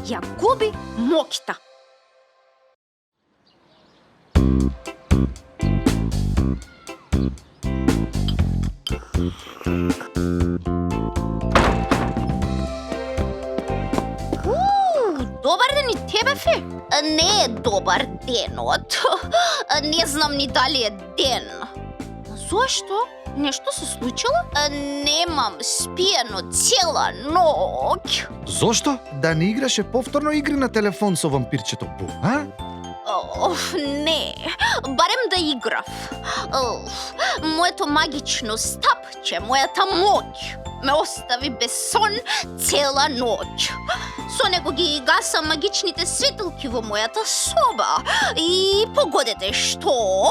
ја губи мокита. Добар ден и тебе, Фи. Не е добар денот. Не знам ни дали е ден. Зошто? Нешто се случило? Немам спиено цела ноќ. Зошто? Да не играше повторно игри на телефон со вампирчето Бу, а? Не, барем да играв. Моето магично стапче, мојата моќ, ме остави без сон цела ноќ. Со него ги гасам магичните светилки во мојата соба. И погодете, што?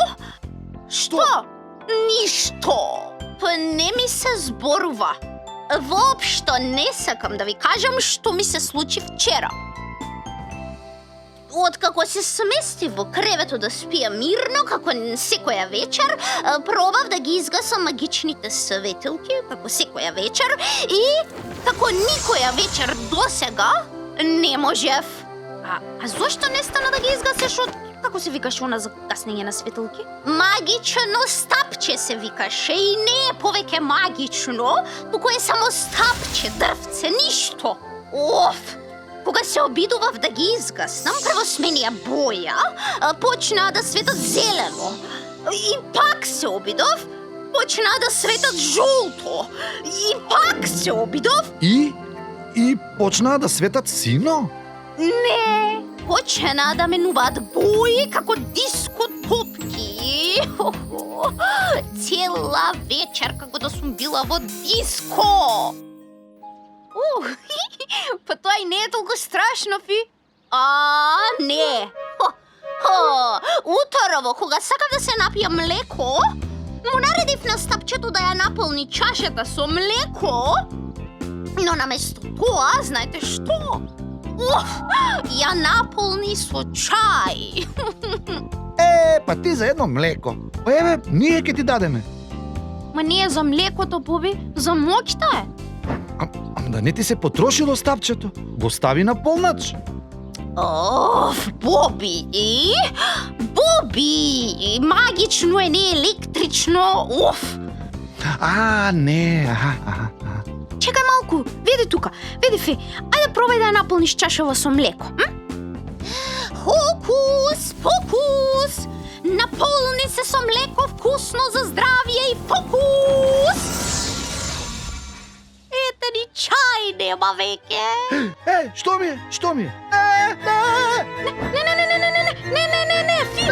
Што? Ништо. Па не ми се зборува. Воопшто не сакам да ви кажам што ми се случи вчера. Откако се смести во кревето да спија мирно, како секоја вечер, пробав да ги изгасам магичните светилки, како секоја вечер, и како никоја вечер досега не можев. А зошто не стана да ги изгасеш од, како се викаше она за гаснење на светилки? Магично стапче се викаше и не е повеќе магично, туку е само стапче, дрвце, ништо. Кога се обидував да ги изгаснам, прво сменија боја, почнаа да светат зелено. И пак се обидов, почнаа да светат жолто. И пак се обидов. И почнаа да светат сино? Не, почнаа да менуваат бои како диско топки. Цела вечер како да сум била во диско. Па тоа и не е толку страшно, Фи. Не. Утрово, кога сакав да се напија млеко, му наредив на стапчето да ја наполни чашата со млеко, но наместо тоа, знаете што? Ја наполни со чај. Па ти за едно млеко. Па еве, ние ќе ти дадеме. Ма не е за млекото, Боби, за моќта е. Да не ти се потрошило стапчето? Го стави на полнач. Боби! Боби! Магично е, не електрично. Не, Чекај малку, види тука, види, Фи. Ајде пробај да ја наполниш чашава со млеко. Хокус, покус! Наполни се со млеко, вкусно за здравје и фокус! Ете ни чај нема веќе. Што ми е? Што ми е? Не, Фи!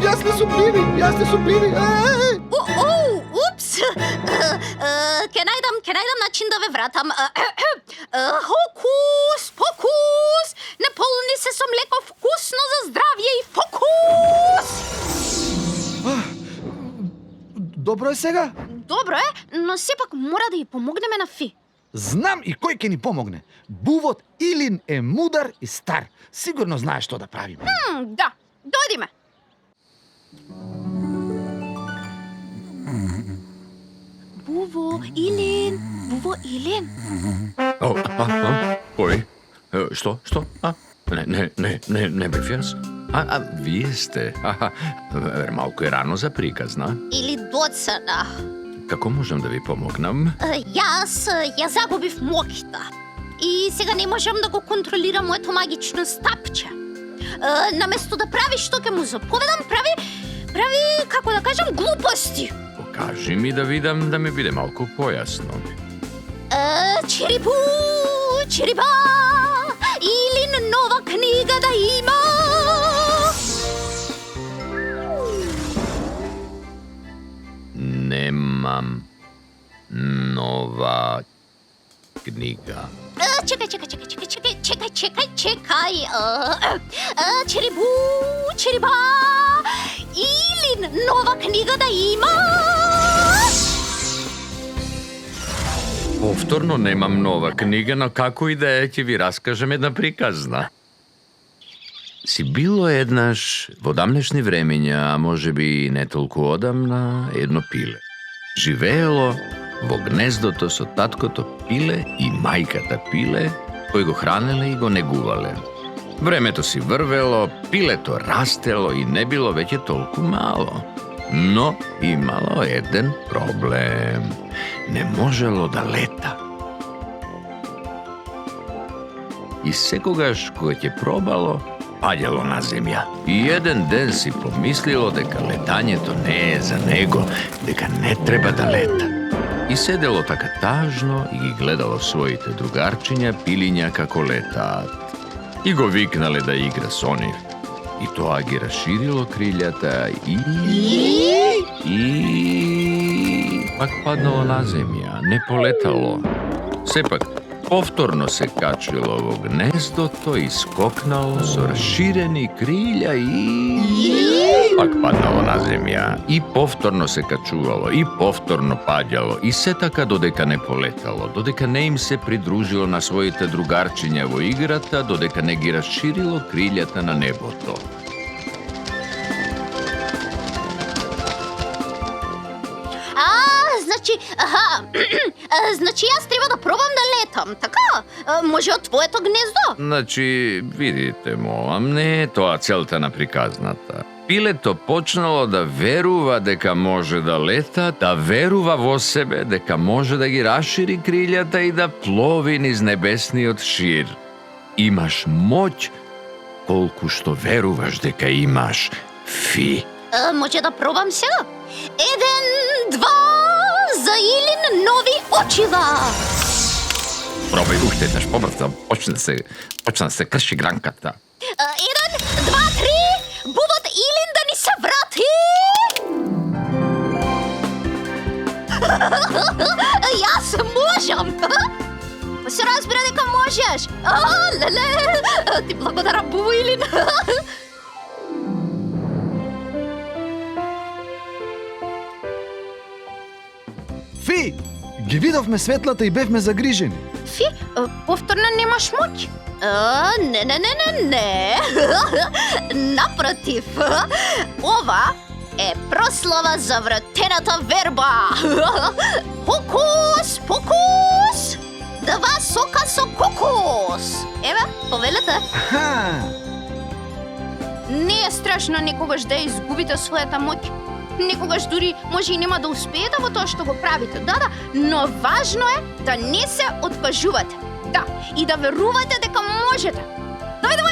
Јас не сум пливи. Упс! Ке најдам начин да ве вратам. Хокус, покус! Наполни се со млеко, вкусно за здравје и фокус! Добро е сега? Добро е, но сепак мора да ја помогнеме на Фи. Знам и кој ќе ни помогне. Бувот Илин е мудар и стар. Сигурно знае што да правиме. Да, дојдиме. Буво Илин. Ой, што? Не бев јас. Вие сте. Малку е рано за приказна. Или доцна. Како можам да ви помогнам? Јас ја загубив мокита. И сега не можам да го контролирам моето магично стапче. Наместо да прави што ќе му заповедам, прави, како да кажам, глупости. Покажи ми да видам, да ми биде малку појасно. Чирипу, чирипа, или нова книга да има. Немам нова книга. Чекај. Чирибу, чириба, или нова книга да има. Повторно немам нова книга, но како и да е, ќе ви раскажем една приказна. Си било еднаш, во дамнешни времења, а може би не толку одамна, едно пиле. Живеело во гнездото со таткото пиле и мајката пиле, кои го хранеле и го негувале. Времето си врвело, пилето растело и не било веќе толку мало. Но имало еден проблем. Не можело да лета. И секогаш кога ќе пробало, паѓало на земја. И еден ден си помислило дека летањето не е за него, дека не треба да лета. И седело така тажно и ги гледало своите другарчиња пилиња како летаат. И го викнале да игра со нив. И тоа ги расширило крилјата и пак паднало на земја, не полетало. Сепак, повторно се качило во гнездото и скокнало со расширени крилја и пак паднало на земја. И повторно се качувало, и повторно паѓало, и се така додека не полетало, додека не им се придружило на своите другарчиња во играта, додека не ги расширило крилјата на небото. Значи јас треба да пробам да летам, така? Може од твоето гнездо? Значи, видите, молам, не е тоа целта на приказната. Пилето почнало да верува дека може да лета, да верува во себе дека може да ги расшири крилјата и да плови низ небесниот шир. Имаш моќ колку што веруваш дека имаш, Фи. Може да пробам сега? 1, 2, за Илин нови очила! Пробај уште еднаш побрзо, почна да се крши гранката. 1, 2, 3, бубот Илин да ни се врати! Јас можам! Се разбира дека можеш! Леле! Ти благодарам, бубо Илин! Фи, ги видовме светлата и бевме загрижени. Фи, повторно немаш моќ? Не. Напротив, ова е прослава за вратената верба. Хокус, покус, 2 сока со кокус. Еве, повелете. Не е страшно некогаш да изгубите својата моќ. Некогаш дури може и нема да успеете во тоа што го правите, да, но важно е да не се откажувате. Да, и да верувате дека можете. Дојдемо